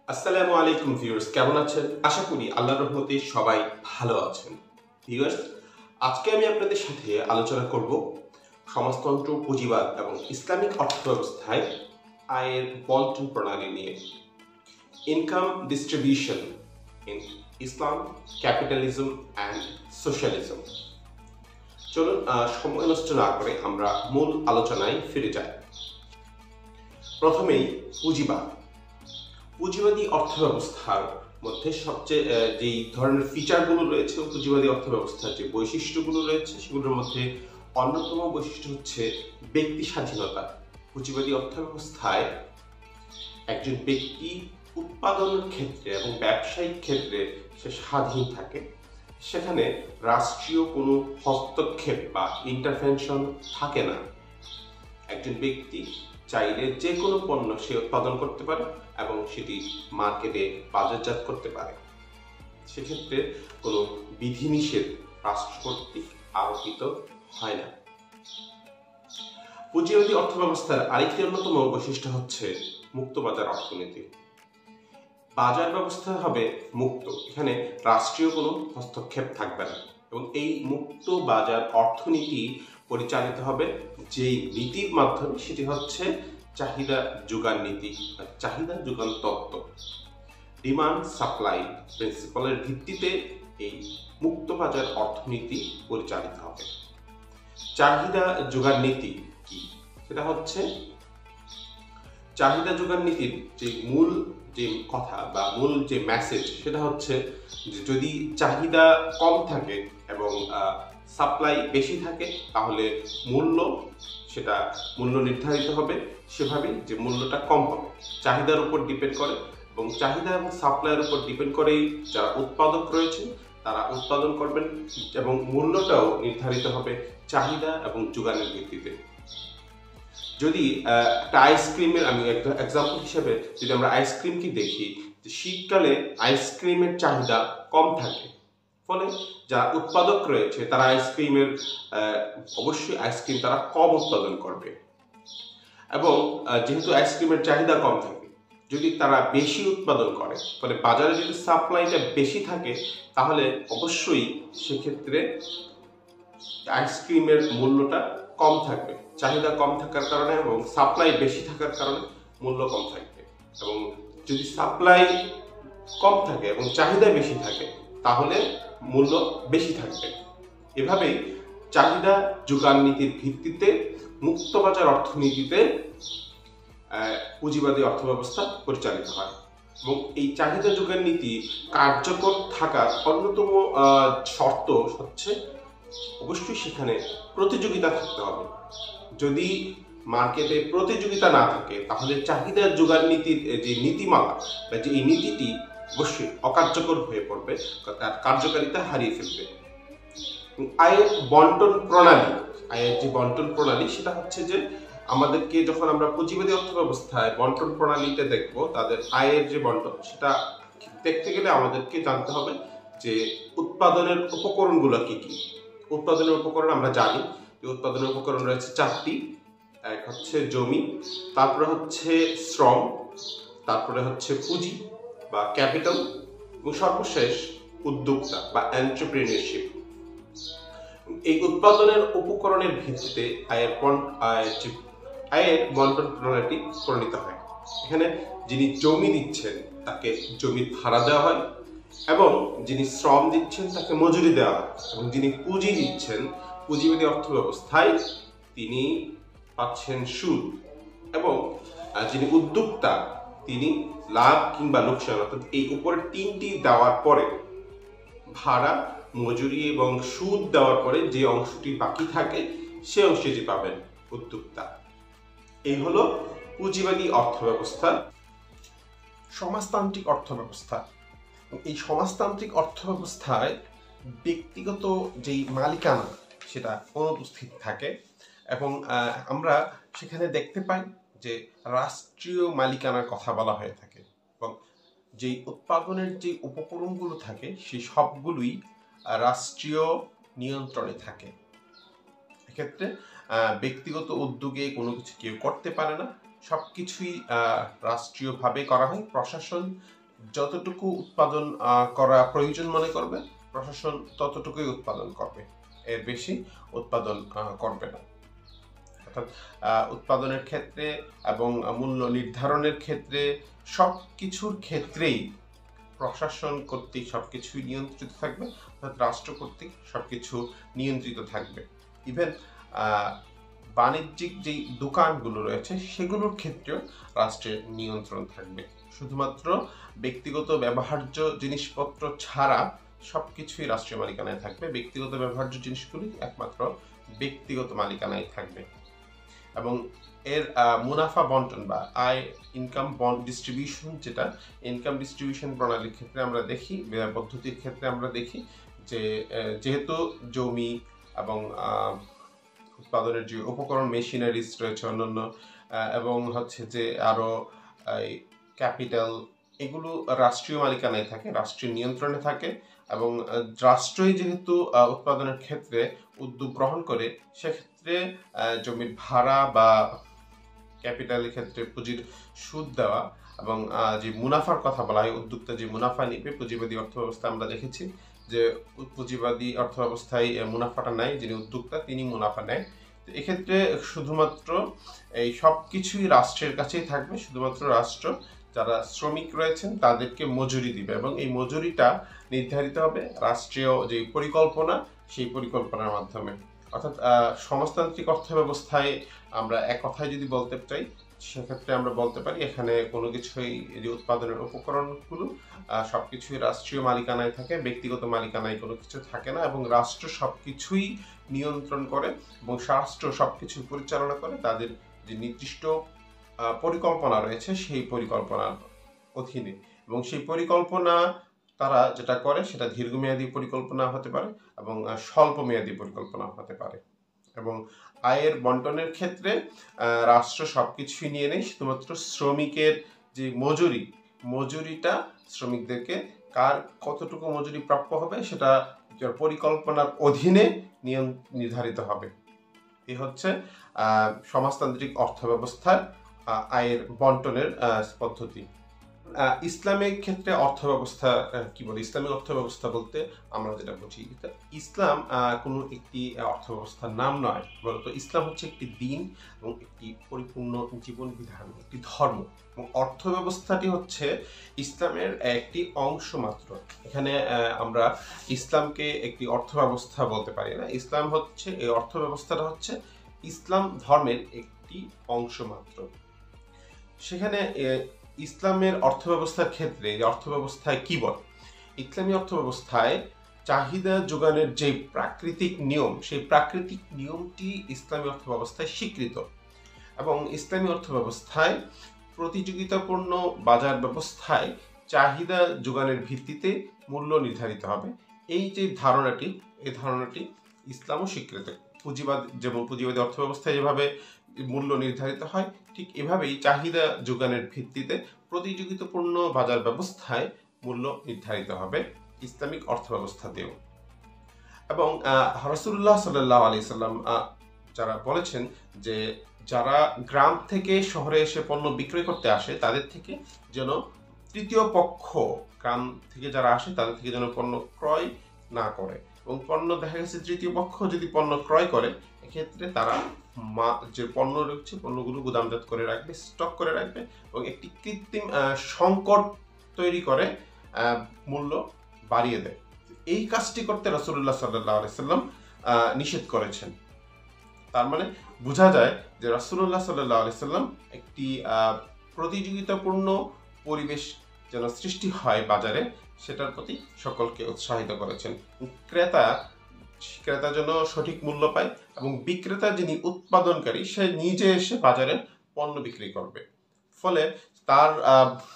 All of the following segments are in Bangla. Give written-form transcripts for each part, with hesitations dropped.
আসসালামু আলাইকুম ভিউয়ার্স, কেমন আছেন? আশা করি আল্লাহর রহমতে সবাই ভালো আছেন। ভিউয়ার্স, আজকে আমি আপনাদের সাথে আলোচনা করব সমাজতন্ত্র, পুঁজিবাদ এবং ইসলামিক অর্থব্যবস্থায় আয়ের বন্টন প্রণালী নিয়ে। Income distribution in Islam, capitalism and socialism. চলুন সময় নষ্ট না করে আমরা মূল আলোচনায় ফিরে যাই। প্রথমেই পুঁজিবাদ। পুঁজিবাদী অর্থব্যবস্থার মধ্যে সবচেয়ে যেই ধরনের ফিচারগুলো রয়েছে, পুঁজিবাদী অর্থব্যবস্থার যে বৈশিষ্ট্যগুলো রয়েছে সেগুলোর মধ্যে অন্যতম বৈশিষ্ট্য হচ্ছে ব্যক্তি স্বাধীনতা। পুঁজিবাদী অর্থব্যবস্থায় একজন ব্যক্তি উৎপাদনের ক্ষেত্রে এবং ব্যবসায়িক ক্ষেত্রে সে স্বাধীন থাকে। সেখানে রাষ্ট্রীয় কোনো হস্তক্ষেপ বা ইন্টারভেনশন থাকে না। একজন ব্যক্তি চাইলে যে কোনো পণ্য সে উৎপাদন করতে পারে এবং সেটি মার্কেটে বাজারজাত করতে পারে। সেক্ষেত্রে কোনো বিধিনিষেধ রাষ্ট্র কর্তৃক আরোপিত হয় না। পুঁজিবাদী অর্থব্যবস্থার আরেকটি অন্যতম বৈশিষ্ট্য হচ্ছে মুক্তবাজার অর্থনীতি। বাজার ব্যবস্থা হবে মুক্ত, এখানে রাষ্ট্রীয় কোনো হস্তক্ষেপ থাকবে না এবং এই মুক্ত বাজার অর্থনীতি পরিচালিত হবে যেই নীতির মাধ্যমে, সেটি হচ্ছে চাহিদা যোগান নীতি, চাহিদা যোগান তত্ত্ব। ডিমান্ড সাপ্লাই প্রিন্সিপালের ভিত্তিতে এই মুক্ত বাজার অর্থনীতি পরিচালিত হবে। চাহিদা যোগান নীতি কি? সেটা হচ্ছে চাহিদা যোগান নীতির যে মূল যে কথা বা মূল যে মেসেজ, সেটা হচ্ছে যে যদি চাহিদা কম থাকে এবং সাপ্লাই বেশি থাকে তাহলে মূল্য নির্ধারিত হবে সেভাবেই যে মূল্যটা কম হবে। চাহিদার উপর ডিপেন্ড করে এবং চাহিদা এবং সাপ্লাইয়ের উপর ডিপেন্ড করেই যারা উৎপাদক রয়েছে তারা উৎপাদন করবেন এবং মূল্যটাও নির্ধারিত হবে চাহিদা এবং যোগানের ভিত্তিতে। যদি একটা আইসক্রিমের আমি একটা এক্সাম্পল হিসেবে যদি আমরা আইসক্রিমকে দেখি, যে শীতকালে আইসক্রিমের চাহিদা কম থাকে, ফলে যারা উৎপাদক রয়েছে তারা অবশ্যই আইসক্রিম তারা কম উৎপাদন করবে এবং যেহেতু আইসক্রিমের চাহিদা কম থাকে, যদি তারা বেশি উৎপাদন করে ফলে বাজারে যদি সাপ্লাইটা বেশি থাকে তাহলে অবশ্যই সেক্ষেত্রে আইসক্রিমের মূল্যটা কম থাকবে। চাহিদা কম থাকার কারণে এবং সাপ্লাই বেশি থাকার কারণে মূল্য কম থাকবে এবং যদি সাপ্লাই কম থাকে এবং চাহিদা বেশি থাকে তাহলে মূল্য বেশি থাকবে। এভাবেই চাহিদা যোগান নীতির ভিত্তিতে মুক্তবাজার অর্থনীতিতে পুঁজিবাদী অর্থব্যবস্থা পরিচালিত হয় এবং এই চাহিদা যোগান নীতি কার্যকর থাকার অন্যতম শর্ত হচ্ছে অবশ্যই সেখানে প্রতিযোগিতা থাকতে হবে। যদি মার্কেটে প্রতিযোগিতা না থাকে তাহলে চাহিদা যোগান নীতির যে নীতিমালা বা যে এই নীতিটি অবশ্যই অকার্যকর হয়ে পড়বে, তার কার্যকারিতা হারিয়ে ফেলবে। আয়ের বন্টন প্রণালী, আয়ের যে বন্টন প্রণালী সেটা হচ্ছে যে আমাদেরকে যখন আমরা পুঁজিবাদী অর্থব্যবস্থায় বন্টন প্রণালীতে দেখব, তাদের আয়ের যে বন্টন সেটা দেখতে গেলে আমাদেরকে জানতে হবে যে উৎপাদনের উপকরণগুলো কি কি। উৎপাদনের উপকরণ আমরা জানি যে উৎপাদনের উপকরণ রয়েছে চারটি। এক হচ্ছে জমি, তারপরে হচ্ছে শ্রম, তারপরে হচ্ছে পুঁজি বা ক্যাপিটাল এবং সর্বশেষ উদ্যোক্তা বা এন্টারপ্রেনিয়রশিপ। এই উৎপাদনের উপকরণের ভিত্তিতে আয়ের বন্টন প্রণালীটি প্রণীত হয়। এখানে যিনি জমি দিচ্ছেন তাকে জমির ভাড়া দেওয়া হয় এবং যিনি শ্রম দিচ্ছেন তাকে মজুরি দেওয়া হয় এবং যিনি পুঁজি দিচ্ছেন পুঁজিবাদী অর্থব্যবস্থায় তিনি পাচ্ছেন সুদ এবং যিনি উদ্যোক্তা তিনি লাভ কিংবা লোকসান, অর্থাৎ এই উপরে তিনটি দেওয়ার পরে ভাড়া, মজুরি এবং সুদ দেওয়ার পরে যে অংশটি বাকি থাকে সে অংশটি পাবেন উদ্যোক্তা। এই হলো পুঁজিবাদী অর্থব্যবস্থা। সমাজতান্ত্রিক অর্থব্যবস্থা, এই সমাজতান্ত্রিক অর্থব্যবস্থায় ব্যক্তিগত যেই মালিকানা সেটা অনুপস্থিত থাকে এবং আমরা সেখানে দেখতে পাই যে রাষ্ট্রীয় মালিকানার কথা বলা হয়ে থাকে এবং যেই উৎপাদনের যে উপকরণগুলো থাকে সেই সবগুলোই রাষ্ট্রীয় নিয়ন্ত্রণে থাকে। এক্ষেত্রে ব্যক্তিগত উদ্যোগে কোনো কিছু কেউ করতে পারে না, সবকিছুই রাষ্ট্রীয়ভাবে করা হয়। প্রশাসন যতটুকু উৎপাদন করা প্রয়োজন মনে করবে, প্রশাসন ততটুকুই উৎপাদন করবে, এর বেশি উৎপাদন করবে না। অর্থাৎ উৎপাদনের ক্ষেত্রে এবং মূল্য নির্ধারণের ক্ষেত্রে সবকিছুর ক্ষেত্রেই প্রশাসন কর্তৃক সবকিছুই নিয়ন্ত্রিত থাকবে, অর্থাৎ রাষ্ট্র কর্তৃক সবকিছু নিয়ন্ত্রিত থাকবে। ইভেন বাণিজ্যিক যেই দোকানগুলো রয়েছে সেগুলোর ক্ষেত্রেও রাষ্ট্রের নিয়ন্ত্রণ থাকবে। শুধুমাত্র ব্যক্তিগত ব্যবহার্য জিনিসপত্র ছাড়া সবকিছুই রাষ্ট্রীয় মালিকানায় থাকবে। ব্যক্তিগত ব্যবহার্য জিনিসগুলি একমাত্র ব্যক্তিগত মালিকানায় থাকবে। এবং এর মুনাফা বন্টন বা আয় ইনকাম ডিস্ট্রিবিউশন, যেটা ইনকাম ডিস্ট্রিবিউশন প্রণালীর ক্ষেত্রে আমরা দেখি, পদ্ধতির ক্ষেত্রে আমরা দেখি যে যেহেতু জমি এবং উৎপাদনের যে উপকরণ মেশিনারিজ রয়েছে অন্যান্য, এবং হচ্ছে যে আরও ক্যাপিটাল, এগুলো রাষ্ট্রীয় মালিকানায় থাকে, রাষ্ট্রীয় নিয়ন্ত্রণে থাকে। এবং রাষ্ট্রই যেহেতু উৎপাদনের ক্ষেত্রে উদ্যোগ গ্রহণ করে, সেক্ষেত্রে জমির ভাড়া বা ক্যাপিটালের ক্ষেত্রে পুঁজির সুদ দেওয়া এবং যে মুনাফার কথা বলা হয়, উদ্যোক্তা যে মুনাফা নিবে, পুঁজিবাদী অর্থব্যবস্থা আমরা দেখেছি যে পুঁজিবাদী অর্থব্যবস্থায় মুনাফাটা নেয় যিনি উদ্যোক্তা, তিনি মুনাফা নেয়। তো এক্ষেত্রে শুধুমাত্র এই সব কিছুই রাষ্ট্রের কাছেই থাকবে। শুধুমাত্র রাষ্ট্র যারা শ্রমিক রয়েছেন তাদেরকে মজুরি দিবে, এবং এই মজুরিটা নির্ধারিত হবে রাষ্ট্রীয় যে পরিকল্পনা, সেই পরিকল্পনার মাধ্যমে। অর্থাৎ সমাজতান্ত্রিক অর্থব্যবস্থায় আমরা এক কথায় যদি বলতে চাই, সেক্ষেত্রে আমরা বলতে পারি এখানে কোনো কিছুই, যে উৎপাদনের উপকরণগুলো সবকিছুই রাষ্ট্রীয় মালিকানায় থাকে, ব্যক্তিগত মালিকানায় কোনো কিছু থাকে না। এবং রাষ্ট্র সবকিছুই নিয়ন্ত্রণ করে এবং রাষ্ট্র সবকিছু পরিচালনা করে তাদের যে নির্দিষ্ট পরিকল্পনা রয়েছে সেই পরিকল্পনার অধীনে। এবং সেই পরিকল্পনা তারা যেটা করে সেটা দীর্ঘমেয়াদী পরিকল্পনা হতে পারে এবং স্বল্প মেয়াদী পরিকল্পনা হতে পারে। এবং আয়ের বন্টনের ক্ষেত্রে রাষ্ট্র সবকিছুই নিয়ে নেয়, শুধুমাত্র শ্রমিকের যে মজুরিটা শ্রমিকদেরকে কার কতটুকু মজুরি প্রাপ্য হবে সেটা পরিকল্পনার অধীনে নির্ধারিত হবে। এই হচ্ছে সমাজতান্ত্রিক অর্থব্যবস্থার আয়ের বন্টনের পদ্ধতি। ইসলামের ক্ষেত্রে অর্থব্যবস্থা কি বলে? ইসলামিক অর্থব্যবস্থা বলতে আমরা যেটা বুঝি, ইসলাম কোনো একটি অর্থব্যবস্থার নাম নয়, বলতো ইসলাম হচ্ছে একটি দিন এবং একটি পরিপূর্ণ জীবন বিধান, একটি ধর্ম। এবং অর্থব্যবস্থাটি হচ্ছে ইসলামের একটি অংশ মাত্র। এখানে আমরা ইসলামকে একটি অর্থব্যবস্থা বলতে পারি না। ইসলাম হচ্ছে, এই অর্থব্যবস্থাটা হচ্ছে ইসলাম ধর্মের একটি অংশ মাত্র। সেখানে ইসলামের অর্থব্যবস্থার ক্ষেত্রে অর্থব্যবস্থায় কি বলে? ইসলামী অর্থব্যবস্থায় চাহিদা যোগানের যে প্রাকৃতিক নিয়ম, সেই প্রাকৃতিক নিয়মটি ইসলামী অর্থব্যবস্থায় স্বীকৃত। এবং ইসলামী অর্থব্যবস্থায় প্রতিযোগিতাপূর্ণ বাজার ব্যবস্থায় চাহিদা যোগানের ভিত্তিতে মূল্য নির্ধারিত হবে। এই যে ধারণাটি, এই ধারণাটি ইসলামও স্বীকৃত। যেমন পুঁজিবাদী অর্থব্যবস্থায় যেভাবে মূল্য নির্ধারিত হয়, ঠিক এভাবেই চাহিদা যোগানের ভিত্তিতে প্রতিযোগিতাপূর্ণ বাজার ব্যবস্থায় মূল্য নির্ধারিত হবে ইসলামিক অর্থব্যবস্থাতেও। এবং রাসূলুল্লাহ সাল্লাল্লাহু আলাইহি সাল্লাম যারা বলেছেন যে যারা গ্রাম থেকে শহরে এসে পণ্য বিক্রয় করতে আসে তাদের থেকে যেন তৃতীয় পক্ষ, গ্রাম থেকে যারা আসে তাদের থেকে যেন পণ্য ক্রয় না করে। এবং পণ্য দেখা গেছে তৃতীয় পক্ষ যদি পণ্য ক্রয় করে, এক্ষেত্রে তারা যে পণ্য রয়েছে পণ্যগুলো গুদামজাত করে রাখবে, স্টক করে রাখবে এবং একটি কৃত্রিম সংকট তৈরি করে মূল্য বাড়িয়ে দেয়। এই কাজটি করতে রাসূলুল্লাহ সাল্লাল্লাহু আলাইহি সাল্লাম নিষেধ করেছেন। তার মানে বোঝা যায় যে রাসূলুল্লাহ সাল্লাল্লাহু আলাইহি সাল্লাম একটি প্রতিযোগিতাপূর্ণ পরিবেশ যেন সৃষ্টি হয় বাজারে, সেটার প্রতি সকলকে উৎসাহিত করেছেন। ক্রেতা যেন সঠিক মূল্য পায় এবং বিক্রেতা যিনি উৎপাদনকারী সে নিজে এসে বাজারে পণ্য বিক্রি করবে। ফলে তার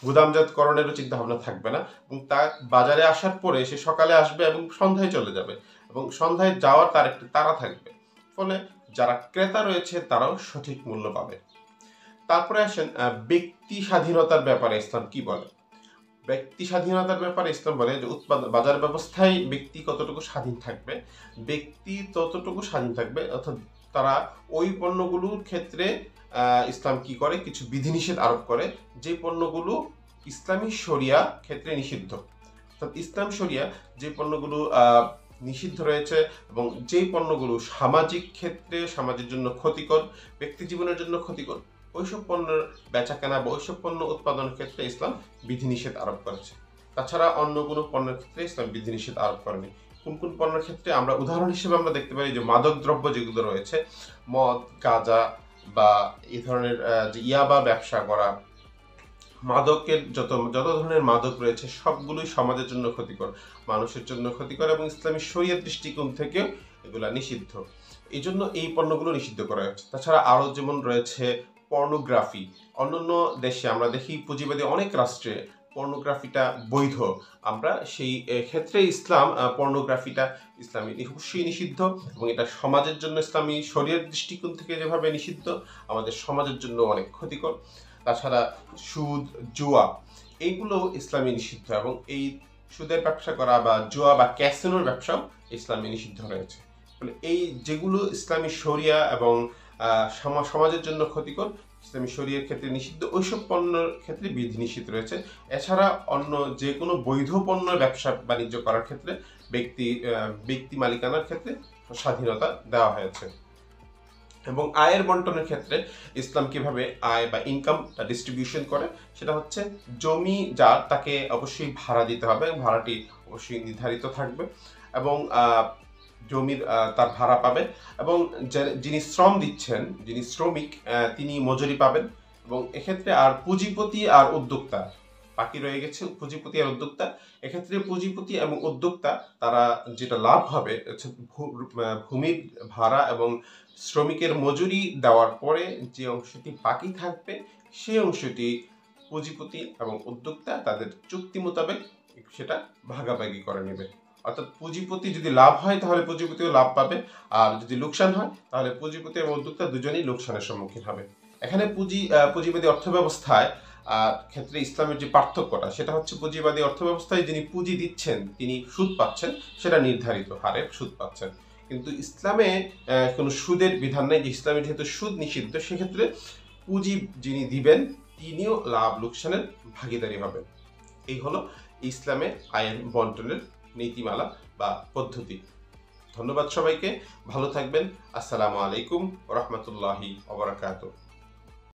গুদামজাতকরণেরও চিন্তা ভাবনা থাকবে না এবং তার বাজারে আসার পরে সে সকালে আসবে এবং সন্ধ্যায় চলে যাবে এবং সন্ধ্যায় যাওয়ার তার একটি তাড়া থাকবে। ফলে যারা ক্রেতা রয়েছে তারাও সঠিক মূল্য পাবে। তারপরে আসেন ব্যক্তি স্বাধীনতার ব্যাপারে ইসলাম কি বলে? ব্যক্তি স্বাধীনতার ব্যাপারে ইসলাম বলে যে বাজার ব্যবস্থায় ব্যক্তি কতটুকু স্বাধীন থাকবে, ব্যক্তি ততটুকু স্বাধীন থাকবে, অর্থাৎ তারা ওই পণ্যগুলোর ক্ষেত্রে ইসলাম কি করে, কিছু বিধিনিষেধ আরোপ করে যে পণ্যগুলো ইসলামী শরিয়া ক্ষেত্রে নিষিদ্ধ। অর্থাৎ ইসলাম শরিয়া যে পণ্যগুলো নিষিদ্ধ রয়েছে এবং যেই পণ্যগুলো সামাজিক ক্ষেত্রে সমাজের জন্য ক্ষতিকর, ব্যক্তি জীবনের জন্য ক্ষতিকর, ওইসব পণ্যের বেচা কেনা বা ওইসব পণ্য উৎপাদনের ক্ষেত্রে ইসলাম বিধিনিষেধ আরোপ করেছে। তাছাড়া অন্য কোনো পণ্যের ক্ষেত্রে ইসলাম বিধিনিষেধ আরোপ করেনি। কোন কোন পণ্যের ক্ষেত্রে আমরা উদাহরণ হিসেবে আমরা দেখতে পারি যে মাদক দ্রব্য যেগুলো রয়েছে, মদ, গাঁজা বা এই ধরনের যে ইয়াবা ব্যবসা করা, মাদকের যত ধরনের মাদক রয়েছে সবগুলোই সমাজের জন্য ক্ষতিকর, মানুষের জন্য ক্ষতিকর এবং ইসলামী শরীয়ত দৃষ্টিকোণ থেকেও এগুলা নিষিদ্ধ। এই জন্য এই পণ্যগুলো নিষিদ্ধ করা হচ্ছে। তাছাড়া আরও যেমন রয়েছে পর্নোগ্রাফি। অন্যান্য দেশে আমরা দেখি পুঁজিবাদী অনেক রাষ্ট্রে পর্নোগ্রাফিটা বৈধ। আমরা সেই ক্ষেত্রে ইসলাম পর্নোগ্রাফিটা ইসলামী অবশ্যই নিষিদ্ধ এবং এটা সমাজের জন্য ইসলামী শরীয়ত দৃষ্টিকোণ থেকে যেভাবে নিষিদ্ধ, আমাদের সমাজের জন্য অনেক ক্ষতিকর। তাছাড়া সুদ, জুয়া এইগুলো ইসলামী নিষিদ্ধ এবং এই সুদের ব্যবসা করা বা জুয়া বা ক্যাসিনোর ব্যবসাও ইসলামী নিষিদ্ধ রয়েছে। বলে এই যেগুলো ইসলামী শরিয়া এবং সমাজের জন্য ক্ষতিকর, ইসলামী শরিয়ার ক্ষেত্রে নিষিদ্ধ, ওইসব পণ্যের ক্ষেত্রে বিধিনিষেধ রয়েছে। এছাড়া অন্য যে কোনো বৈধ পণ্য ব্যবসা বাণিজ্য করার ক্ষেত্রে ব্যক্তি মালিকানার ক্ষেত্রে স্বাধীনতা দেওয়া হয়েছে। এবং আয়ের বন্টনের ক্ষেত্রে ইসলাম কিভাবে আয় বা ইনকাম ডিস্ট্রিবিউশন করে, সেটা হচ্ছে জমি যার তাকে অবশ্যই ভাড়া দিতে হবে, ভাড়াটি অবশ্যই নির্ধারিত থাকবে এবং জমির তার ভাড়া পাবে এবং যিনি শ্রম দিচ্ছেন, যিনি শ্রমিক, তিনি মজুরি পাবেন। এবং এক্ষেত্রে আর পুঁজিপতি আর উদ্যোক্তা বাকি রয়ে গেছে, পুঁজিপতি আর উদ্যোক্তা। এক্ষেত্রে পুঁজিপতি এবং উদ্যোক্তা তারা যেটা লাভ হবে ভূমির ভাড়া এবং শ্রমিকের মজুরি দেওয়ার পরে যে অংশটি বাকি থাকবে সেই অংশটি পুঁজিপতি এবং উদ্যোক্তা তাদের চুক্তি মোতাবেক সেটা ভাগাভাগি করে নেবে। অর্থাৎ পুঁজিপতি যদি লাভ হয় তাহলে পুঁজিপতিও লাভ পাবে, আর যদি লোকসান হয় তাহলে পুঁজিপতি এবং উদ্যোক্তা দুজনেই লোকসানের সম্মুখীন হবে। এখানে পুঁজিবাদী অর্থব্যবস্থায় ক্ষেত্রে ইসলামের যে পার্থক্যটা সেটা হচ্ছে, পুঁজিবাদী অর্থব্যবস্থায় যিনি পুঁজি দিচ্ছেন তিনি সুদ পাচ্ছেন, সেটা নির্ধারিত হারে সুদ পাচ্ছেন। কিন্তু ইসলামে কোনো সুদের বিধান নেই, যে ইসলামে যেহেতু সুদ নিষিদ্ধ সেক্ষেত্রে পুঁজি যিনি দিবেন তিনিও লাভ লোকসানের ভাগীদারি হবেন। এই হলো ইসলামে আয়ের বন্টনের নীতিমালা বা পদ্ধতি। ধন্যবাদ সবাইকে, ভালো থাকবেন। আসসালামু আলাইকুম ওয়া রাহমাতুল্লাহি ওয়া বারাকাতুহু।